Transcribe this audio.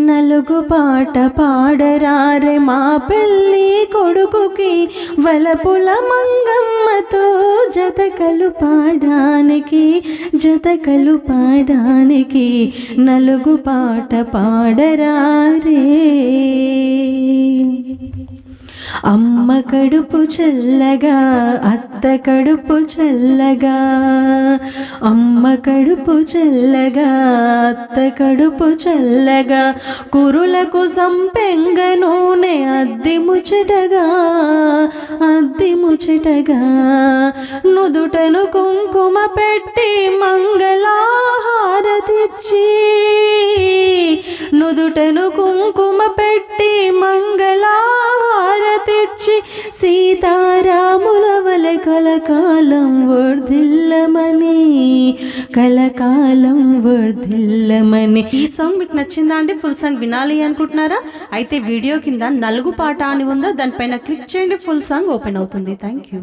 నలుగు పాట పాడరారే మా పెళ్ళి కొడుకుకి వలపుల మంగమ్మతో జతకలు పాడానికి నలుగు పాట పాడరారే అమ్మ కడుపు చల్లగా అత్త కడుపు చల్లగా అమ్మ కడుపు చల్లగా అత్త కడుపు చల్లగా కురులకు సంపెంగ నూనె అద్ది ముచ్చటగా నుదుటను కుంకుమ పెట్టి మంగళహారతిచ్చి నుదుటను కుంకుమ పెట్టి మంగళహారతిచ్చి సీతారాముల వలె కలకాలం వర్ధిల్లమని. ఈ సాంగ్ మీకు నచ్చిందా అండి? ఫుల్ సాంగ్ వినాలి అనుకుంటున్నారా? అయితే వీడియో కింద నలుగు పాట అని ఉందా, దానిపైన క్లిక్ చేయండి, ఫుల్ సాంగ్ ఓపెన్ అవుతుంది. Thank you.